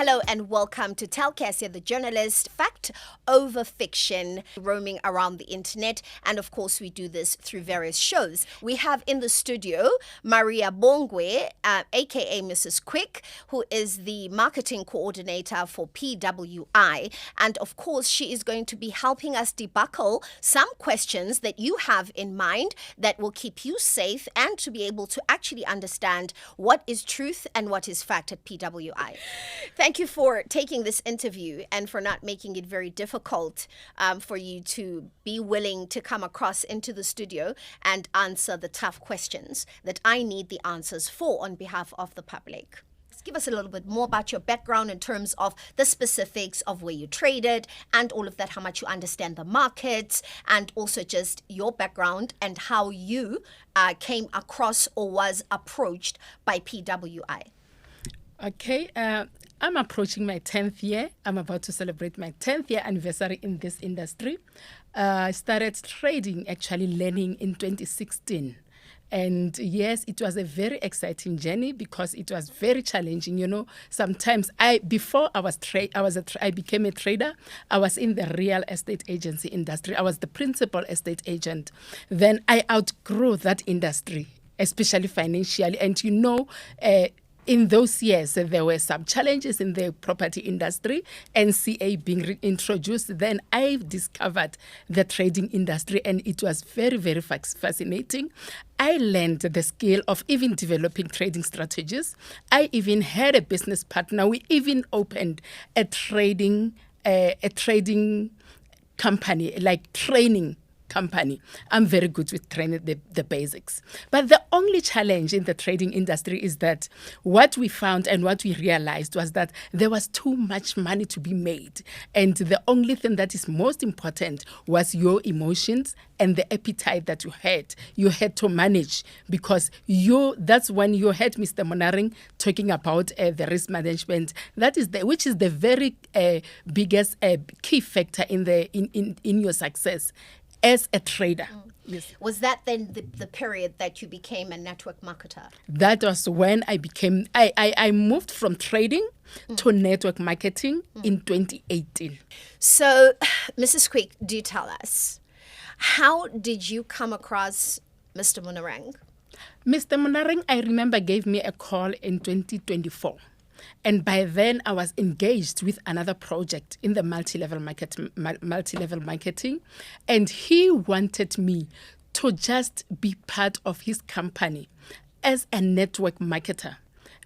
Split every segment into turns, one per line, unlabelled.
Hello and welcome to Telcasia, the journalist, fact over fiction, roaming around the internet. And of course, we do this through various shows. We have in the studio Maria Bongwe, aka Mrs. Quick, who is the marketing coordinator for PWI. And of course, she is going to be helping us debuckle some questions that you have in mind that will keep you safe and to be able to actually understand what is truth and what is fact at PWI. Thank you for taking this interview and for not making it very difficult for you to be willing to come across into the studio and answer the tough questions that I need the answers for on behalf of the public. Give us a little bit more about your background in terms of the specifics of where you traded and all of that, how much you understand the markets, and also just your background and how you came across or was approached by PWI.
Okay, I'm approaching my 10th year. I'm about to celebrate my 10th year anniversary in this industry. I started trading, actually learning in 2016. And yes, it was a very exciting journey because it was very challenging. You know, sometimes I became a trader. I was in the real estate agency industry. I was the principal estate agent. Then I outgrew that industry, especially financially. And you know, in those years, there were some challenges in the property industry, NCA being introduced. Then I discovered the trading industry, and it was very, very fascinating. I learned the skill of even developing trading strategies. I even had a business partner. We even opened a trading company, like training company. I'm very good with training the basics. But the only challenge in the trading industry is that what we found and what we realized was that there was too much money to be made. And the only thing that is most important was your emotions and the appetite that you had. You had to manage because that's when you heard Mr. Monaring talking about the risk management. Which is the very biggest key factor in your success as a trader.
Yes. Was that then the period that you became a network marketer?
That was when I moved from trading to network marketing in 2018.
So, Mrs. Quick, do tell us, how did you come across Mr. Monaring?
Mr. Monaring, I remember, gave me a call in 2024. And by then, I was engaged with another project in the multi-level marketing. And he wanted me to just be part of his company as a network marketer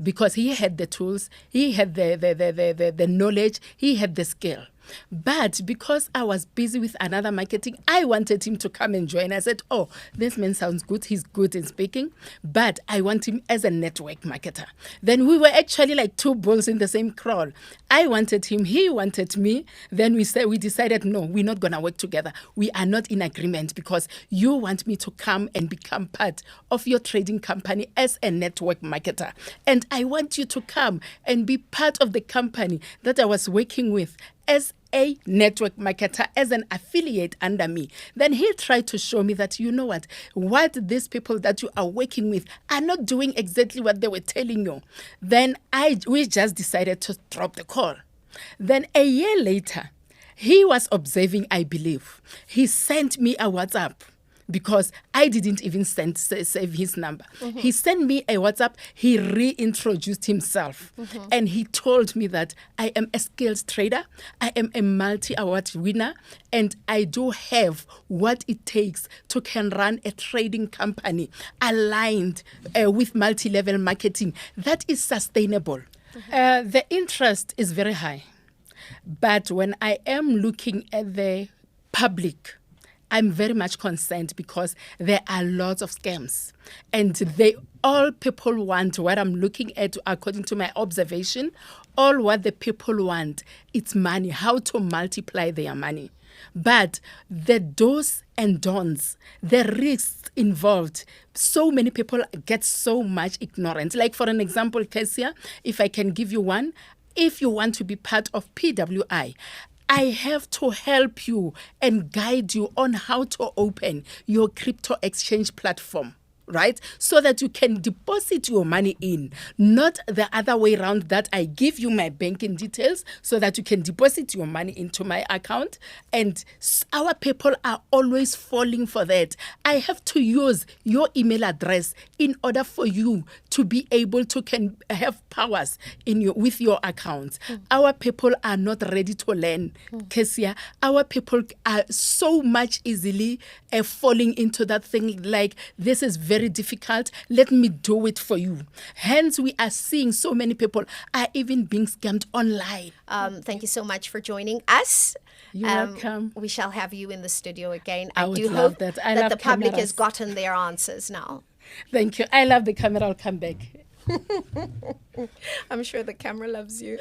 because he had the tools, he had the knowledge, he had the skill. But because I was busy with another marketing, I wanted him to come and join. I said, oh, this man sounds good. He's good in speaking, but I want him as a network marketer. Then we were actually like two bulls in the same crawl. I wanted him. He wanted me. Then we decided, no, we're not going to work together. We are not in agreement because you want me to come and become part of your trading company as a network marketer. And I want you to come and be part of the company that I was working with as a network marketer, as an affiliate under me. Then he tried to show me that, you know what these people that you are working with are not doing exactly what they were telling you. Then we just decided to drop the call. Then a year later, he was observing, I believe. He sent me a WhatsApp because I didn't even save his number. Mm-hmm. He sent me a WhatsApp. He reintroduced himself. Mm-hmm. And he told me that I am a skills trader. I am a multi-award winner. And I do have what it takes to can run a trading company aligned with multi-level marketing that is sustainable. Mm-hmm. The interest is very high. But when I am looking at the public, I'm very much concerned because there are lots of scams. And all people want, what I'm looking at, according to my observation, all what the people want, it's money, how to multiply their money. But the do's and don'ts, the risks involved, so many people get so much ignorance. Like for an example, Kesia, if I can give you one, if you want to be part of PWI, I have to help you and guide you on how to open your crypto exchange platform. right? So that you can deposit your money in, not the other way around, that I give you my banking details so that you can deposit your money into my account. And our people are always falling for that. I have to use your email address in order for you to be able to can have powers in your with your accounts. Our people are not ready to learn, Kesia. Our people are so much easily falling into that thing, like, this is very difficult, let me do it for you. Hence, we are seeing so many people are even being scammed online.
Thank you so much for joining us.
You're welcome.
We shall have you in the studio again.
I
I
would
do
love
hope
that. I
that
love
the public has
cameras.
gotten their answers now.
Thank you. I love the camera. I'll come back.
I'm sure the camera loves you.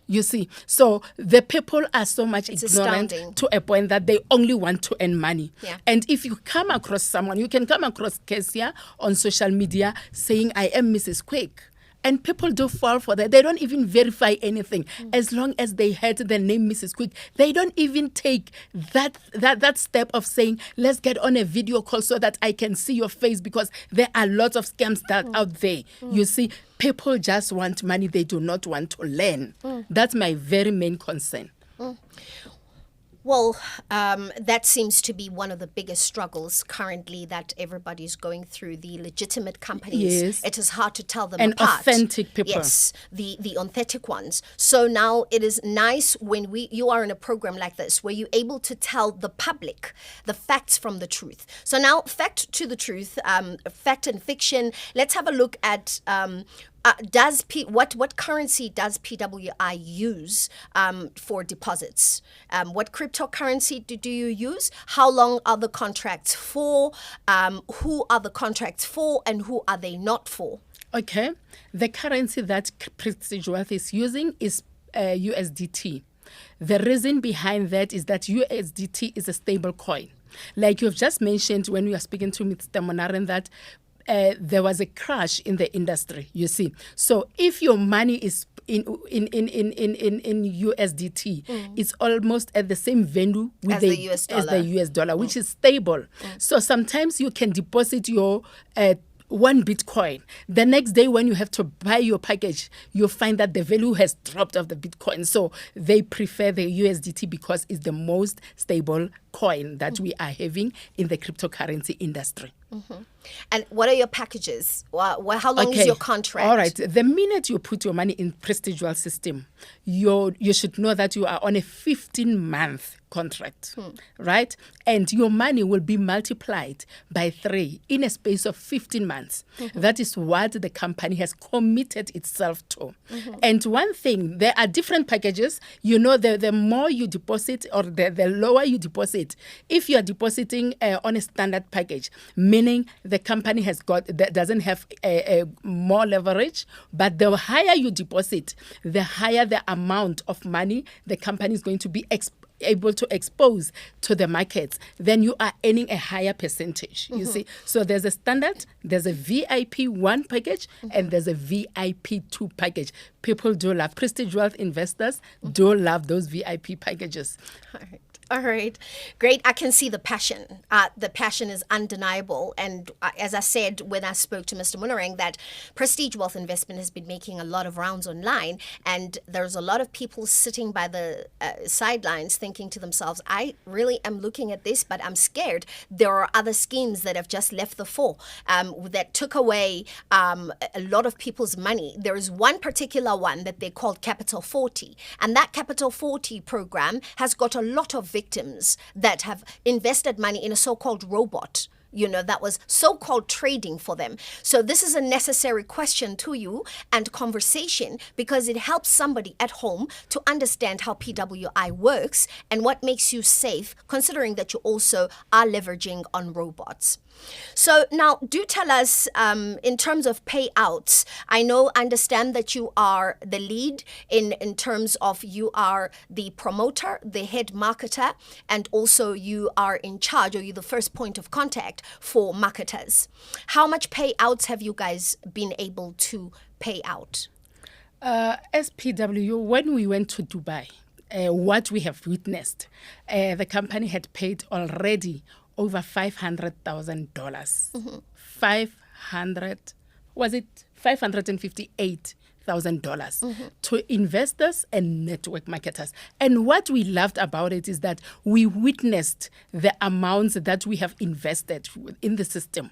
You see, so the people are so much
It's
ignorant
astounding.
to a point that they only want to earn money.
Yeah.
And if you come across someone, you can come across Kezia on social media saying, I am Mrs. Quick. And people do fall for that. They don't even verify anything. As long as they heard the name Mrs. Quick, they don't even take that step of saying, let's get on a video call so that I can see your face, because there are lots of scams that are out there. You see, people just want money. They do not want to learn. That's my very main concern.
Well, that seems to be one of the biggest struggles currently that everybody's going through. The legitimate companies,
Yes.
it is hard to tell them
And
apart.
authentic people.
Yes, the authentic ones. So now it is nice when you are in a program like this where you're able to tell the public the facts from the truth. So now, fact to the truth, fact and fiction. Let's have a look at. What currency does PWI use for deposits? What cryptocurrency do you use? How long are the contracts for? Who are the contracts for, and who are they not for?
Okay. The currency that Prestige Wealth is using is USDT. The reason behind that is that USDT is a stable coin. Like you've just mentioned when we were speaking to Mr. Monaren, that there was a crash in the industry, you see. So if your money is in USDT, it's almost at the same value with
As the US dollar.
as the US dollar, which is stable. So sometimes you can deposit your one Bitcoin. The next day when you have to buy your package, you find that the value has dropped of the Bitcoin. So they prefer the USDT because it's the most stable coin that we are having in the cryptocurrency industry.
And what are your packages? How long is your contract?
All right. The minute you put your money in Prestige Wealth system, you should know that you are on a 15-month contract, right? And your money will be multiplied by 3 in a space of 15 months. That is what the company has committed itself to. And one thing, there are different packages. You know, the more you deposit or the lower you deposit. If you are depositing on a standard package, meaning the company doesn't have a more leverage, but the higher you deposit, the higher the amount of money the company is going to be able to expose to the markets, then you are earning a higher percentage, you see. So there's a standard, there's a VIP 1 package, and there's a VIP 2 package. People do love, Prestige Wealth investors do love those VIP packages.
All right. Great. I can see the passion. The passion is undeniable. And as I said when I spoke to Mr. Monareng, that Prestige Wealth Investment has been making a lot of rounds online. And there's a lot of people sitting by the sidelines thinking to themselves, I really am looking at this, but I'm scared. There are other schemes that have just left the fore that took away a lot of people's money. There is one particular one that they called Capital 40. And that Capital 40 program has got a lot of victims that have invested money in a so-called robot, that was so-called trading for them. So this is a necessary question to you and conversation, because it helps somebody at home to understand how PWI works and what makes you safe, considering that you also are leveraging on robots. So now do tell us, in terms of payouts, I understand that you are the lead in terms of you are the promoter, the head marketer, and also you are in charge, or you're the first point of contact for marketers. How much payouts have you guys been able to pay out?
SPW, when we went to Dubai, what we have witnessed, the company had paid already over $500,000. 558,000 to investors and network marketers. And what we loved about it is that we witnessed the amounts that we have invested in the system.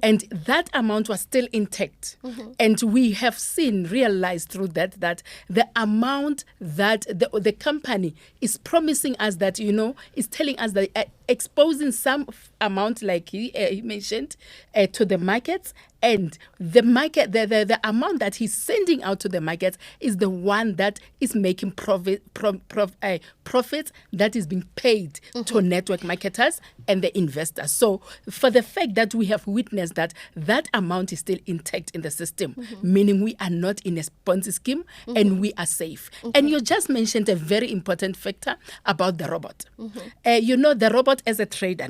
And that amount was still intact. And we have realized through that the amount that the company is promising us, that, is telling us that exposing some amount, like he mentioned, to the markets, and the market, the amount that he's sending out to the markets is the one that is making profits that is being paid to network marketers and the investors. So for the fact that we have witnessed that amount is still intact in the system, meaning we are not in a Ponzi scheme and we are safe. And you just mentioned a very important factor about the robot. The robot as a trader,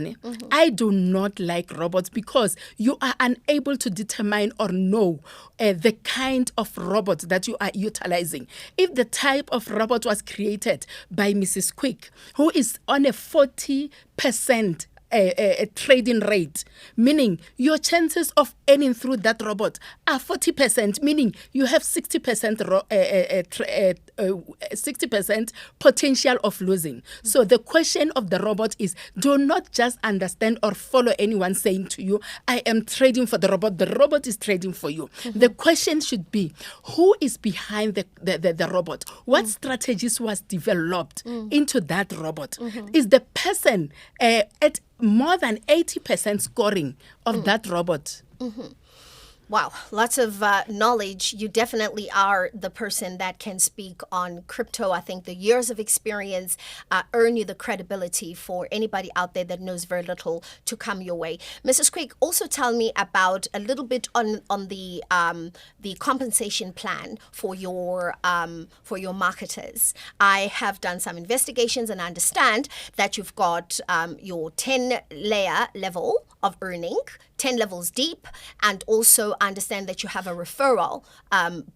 I do not like robots because you are unable to determine or know the kind of robot that you are utilizing. If the type of robot was created by Mrs. Quick, who is on a 40% a trading rate, meaning your chances of earning through that robot are 40%, meaning you have 60% potential of losing. So the question of the robot is, do not just understand or follow anyone saying to you, I am trading for the robot. The robot is trading for you. The question should be, who is behind the robot? What strategies was developed into that robot? Is the person at more than 80% scoring of that robot?
Wow, lots of knowledge. You definitely are the person that can speak on crypto. I think the years of experience earn you the credibility for anybody out there that knows very little to come your way. Mrs. Quick, also tell me about a little bit on the compensation plan for your marketers. I have done some investigations and I understand that you've got your 10-layer level of earning, 10 levels deep, and also understand that you have a referral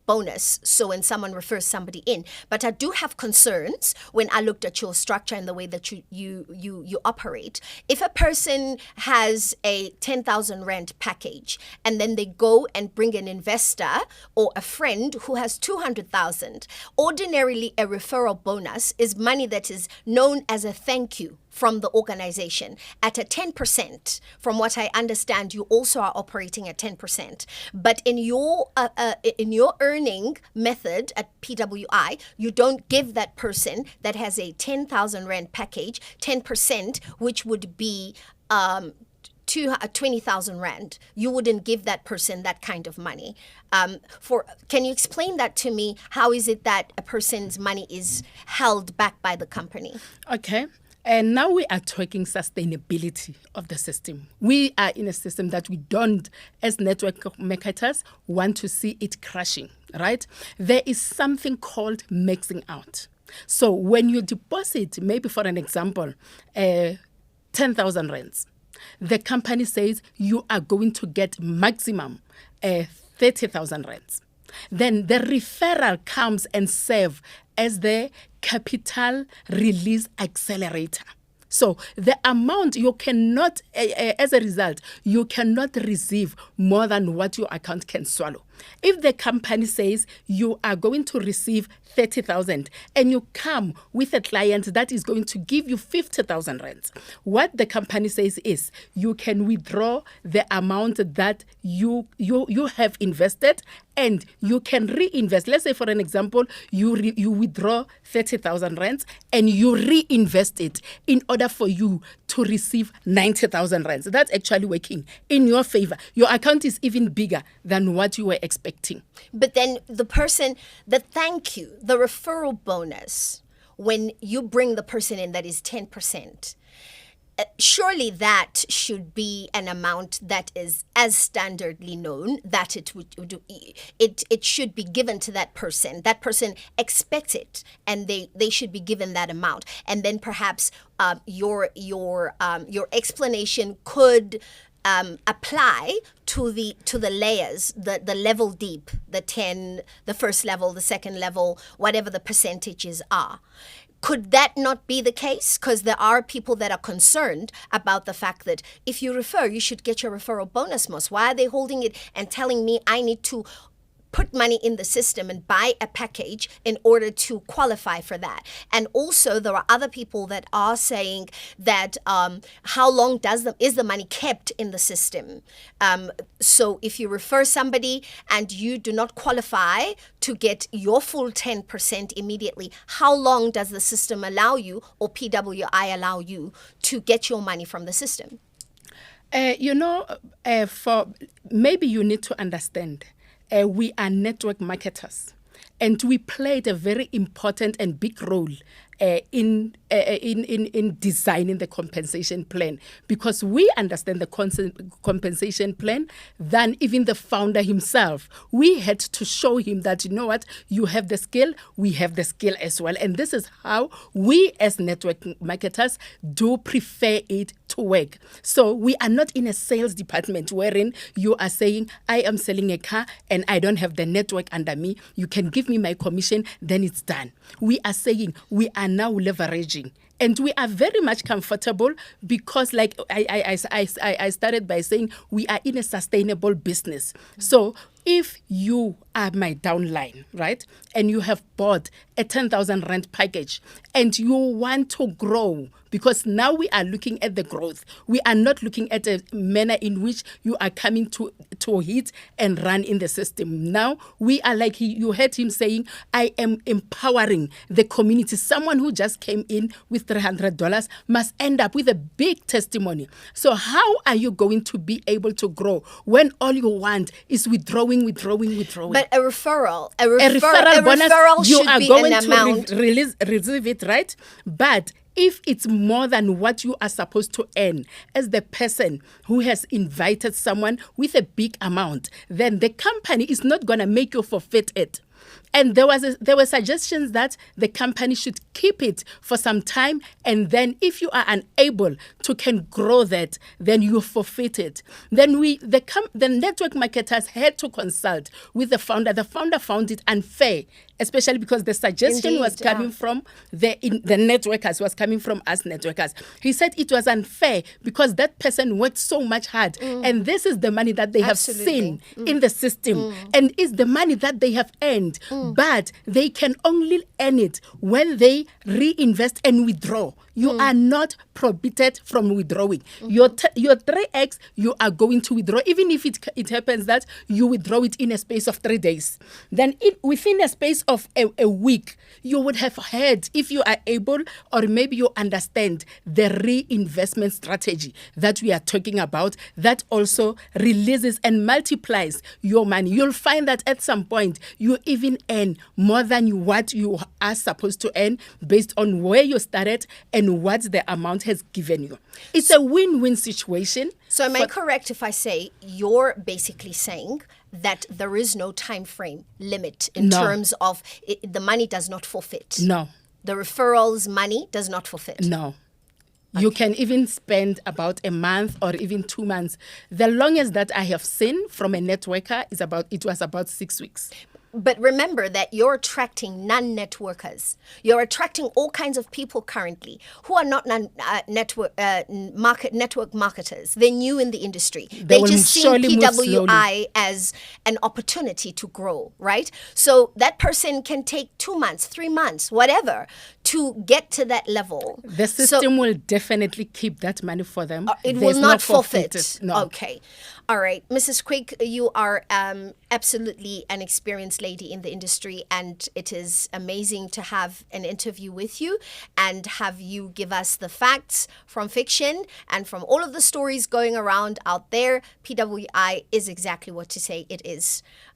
bonus. So when someone refers somebody in, but I do have concerns when I looked at your structure and the way that you operate. If a person has a 10,000 rand package and then they go and bring an investor or a friend who has 200,000, ordinarily a referral bonus is money that is known as a thank you from the organization at a 10%. From what I understand, you also are operating at 10%. But in your earning method at PWI, you don't give that person that has a 10,000 rand package 10%, which would be 20,000 rand. You wouldn't give that person that kind of money. Can you explain that to me? How is it that a person's money is held back by the company?
Okay. And now we are talking sustainability of the system. We are in a system that we don't, as network marketers, want to see it crashing, right? There is something called maxing out. So when you deposit, maybe for an example, 10,000 rands, the company says you are going to get maximum 30,000 rands. Then the referral comes and serve as the capital release accelerator. So the amount you cannot, as a result, you cannot receive more than what your account can swallow. If the company says you are going to receive 30,000 and you come with a client that is going to give you 50,000 rands, what the company says is you can withdraw the amount that you have invested and you can reinvest. Let's say, for an example, you withdraw 30,000 rands and you reinvest it in order for you to receive 90,000 rands. That's actually working in your favor. Your account is even bigger than what you were expecting.
But then the thank you, the referral bonus, when you bring the person in that is 10%, surely that should be an amount that is as standardly known that it should be given to that person. That person expects it, and they should be given that amount. And then perhaps your explanation could apply to the layers, the level deep, the 10, the first level, the second level, whatever the percentages are. Could that not be the case? Because there are people that are concerned about the fact that if you refer, you should get your referral bonus, Mos. Why are they holding it and telling me I need to put money in the system and buy a package in order to qualify for that. And also there are other people that are saying that how long is the money kept in the system? So if you refer somebody and you do not qualify to get your full 10% immediately, how long does the system allow you, or PWI allow you, to get your money from the system?
For maybe you need to understand, we are network marketers, and we played a very important and big role in designing the compensation plan, because we understand the compensation plan than even the founder himself. We had to show him that, you know what, you have the skill, we have the skill as well. And this is how we as network marketers do prefer it to work. So we are not in a sales department wherein you are saying, I am selling a car and I don't have the network under me. You can give me my commission, then it's done. We are saying we are now leveraging. And we are very much comfortable because, like I started by saying, we are in a sustainable business. So if you are my downline, right, and you have bought a 10,000 rand package and you want to grow, because now we are looking at the growth. We are not looking at a manner in which you are coming to hit and run in the system. Now we are like, you heard him saying, I am empowering the community. Someone who just came in with $300 must end up with a big testimony. So how are you going to be able to grow when all you want is withdrawing?
But a referral
bonus, you
should
are
be
going
an amount.
to receive it, right? But if it's more than what you are supposed to earn as the person who has invited someone with a big amount, then the company is not going to make you forfeit it. And there were suggestions that the company should keep it for some time, and then if you are unable to can grow that, then you forfeit it. Then the network marketers had to consult with the founder. The founder found it unfair, especially because the suggestion was coming from the networkers, was coming from us networkers. He said it was unfair because that person worked so much hard, and this is the money that they have seen in the system, and is the money that they have earned. But they can only earn it when they reinvest and withdraw. You are not prohibited from withdrawing. Your 3X, you are going to withdraw, even if it happens that you withdraw it in a space of 3 days. Then within a space of a week, you would have heard, if you are able, or maybe you understand the reinvestment strategy that we are talking about, that also releases and multiplies your money. You'll find that at some point, you even earn more than what you are supposed to earn based on where you started and what the amount has given you. It's a win-win situation.
So am I correct if I say you're basically saying that there is no time frame limit in terms of the money does not forfeit?
No.
The referrals money does not forfeit?
No. You can even spend about a month or even 2 months. The longest that I have seen from a networker was about 6 weeks.
But remember that you're attracting non-networkers. You're attracting all kinds of people currently who are not network marketers. They're new in the industry. They just see PWI as an opportunity to grow, right? So that person can take 2 months, 3 months, whatever, to get to that level.
The system will definitely keep that money for them.
It will not forfeit.
No.
Okay. All right. Mrs. Quick, you are absolutely an experienced lady in the industry, and it is amazing to have an interview with you and have you give us the facts from fiction and from all of the stories going around out there. PWI is exactly what to say it is.